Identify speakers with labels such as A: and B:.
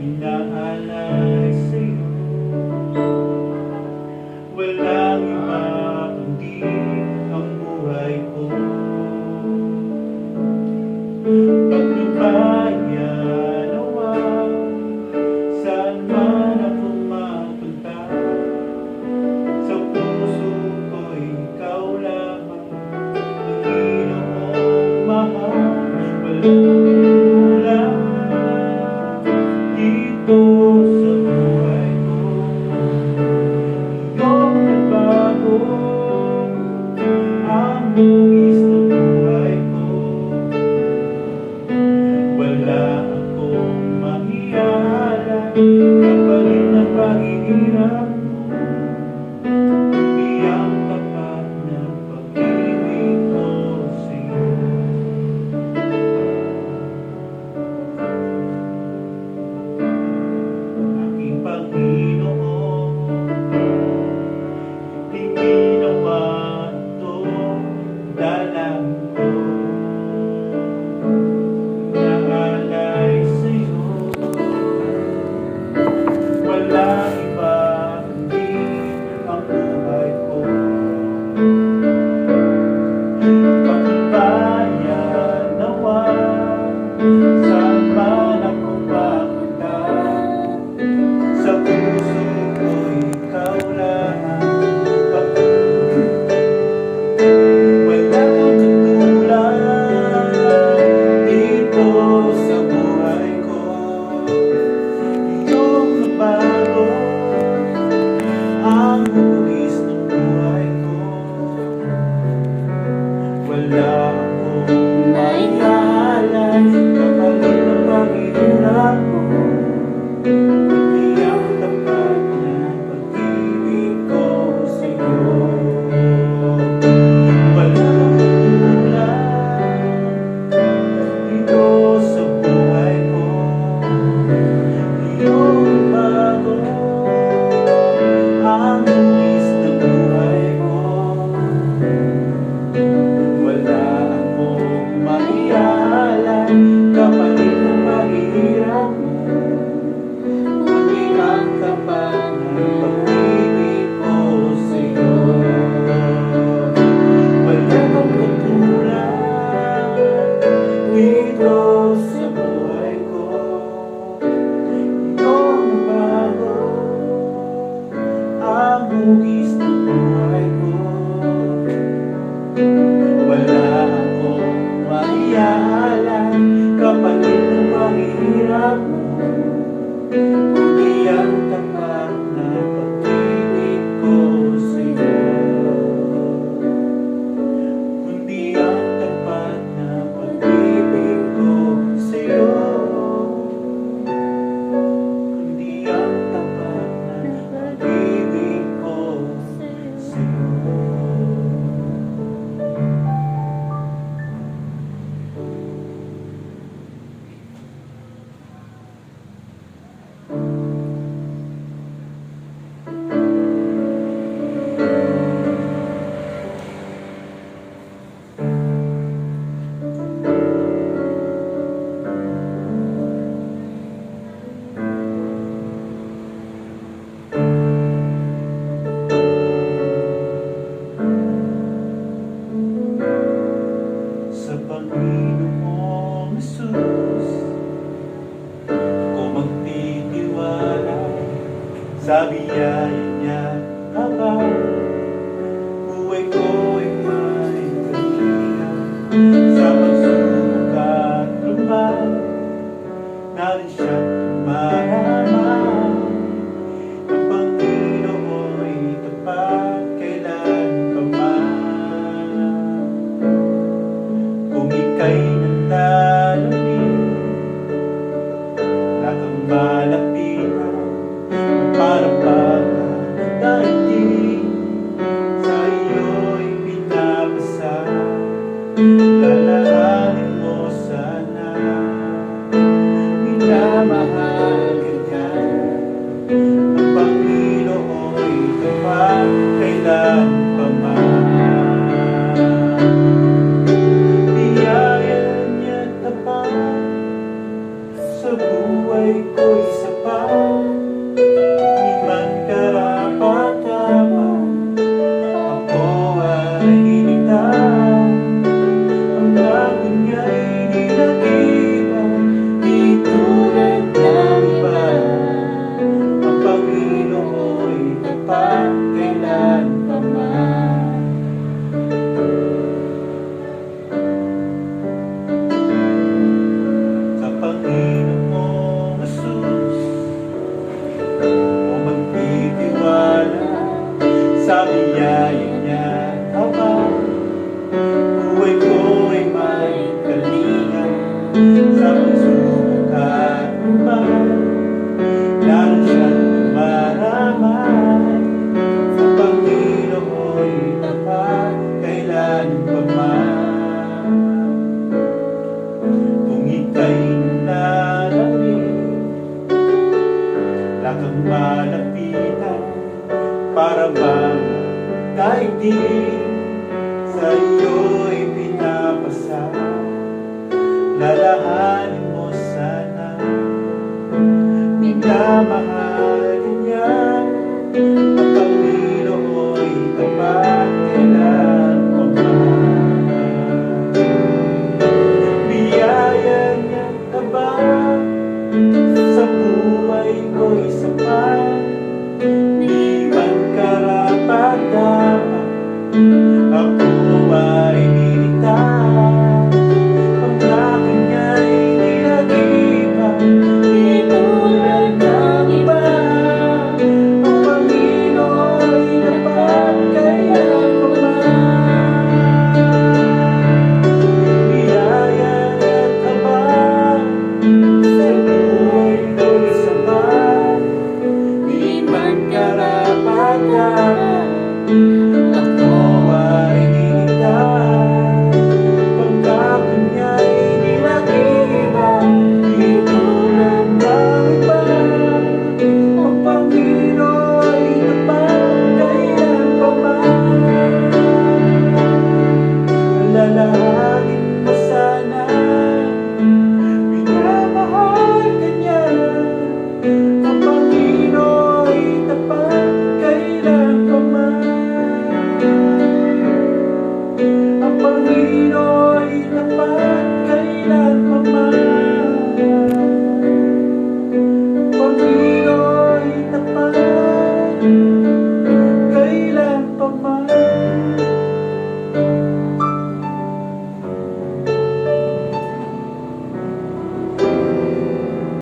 A: inaalay sa'yo. Walang iba kundi ang buhay ko. Paglubaya nawa, saan man ako mapunta, sa puso ko'y ikaw lamang, ang Ginoong mahal. Walang dito sa buhay ko, iyong nagbago ang hugis ng buhay ko. Wala akong mahihala kapalit ng paghihirap mo, kundi ang tapat na pag-ibig ko sa'yo. Aking Panginoon, hindi naman ito dalangin ko. Naalay sa'yo, walang iba kundi ang buhay ko. Pagbayan nawa, saan man ako mapunta, sa puso ko'y ikaw lang. Wala kang katulad dito sa buhay ko. Iyong nagbago ang hugis ng buhay ko. Wala akong maiaalay kapalit ng paghihirap ko, kundi ang tapat na pag-ibig ko sa'yo. Wala akong katulad dito sa buhay ko. Iyong nagbago ang hugis ng buhay ko. Wala akong maiaalay kapalit ng paghihirap mo, kundi ang tapat na pag-ibig ko sa'yo. Wala kang katulad dito sa buhay ko. Iyong nagbago ang hugis ng buhay ko. Wala akong maiaalay kapalit ng paghihirap mo, kundi ang tapat na pag-ibig ko sa'yo. Kundi ang tapat na pag-ibig ko sa'yo. Kundi ang tapat na pag-ibig ko sa'yo. Sa Panginoong Jesus ko magtitiwala, sa biyaya niya habang buhay ko'y may kalinga. Sa pagsubok at lumbay, narin siya tumarama. Ang Panginoo'y tapat kailan pa man. Kung ika'y naglalangin at ang malapitan para pagdating sa iyo'y pinabasa, lalahanin mo sana. Minamahal ka niya, ang Panginoo'y tapat kailan pa man. Biyaya niya tapat, sa buhay ko'y sapat. tapat, di man karapat-dapat, ako ay iligtas. Ang akin nga'y di nag-iba, di tulad ng iba. Ang Panginoon'y tapat kailan pa man. Sa Panginoong Jesus, o magtitiwala sa biyaya niya habang buhay ko ay may kalinga. Sa pagsubok at uman, lalo siyang dumaraman. Sa Panginoon'y tapat kailan pa man. Kung ika'y nalalamig, lakang malapitan para bang daigdig sa iyo'y pinapasa. Lalahanin mo sana, minamahal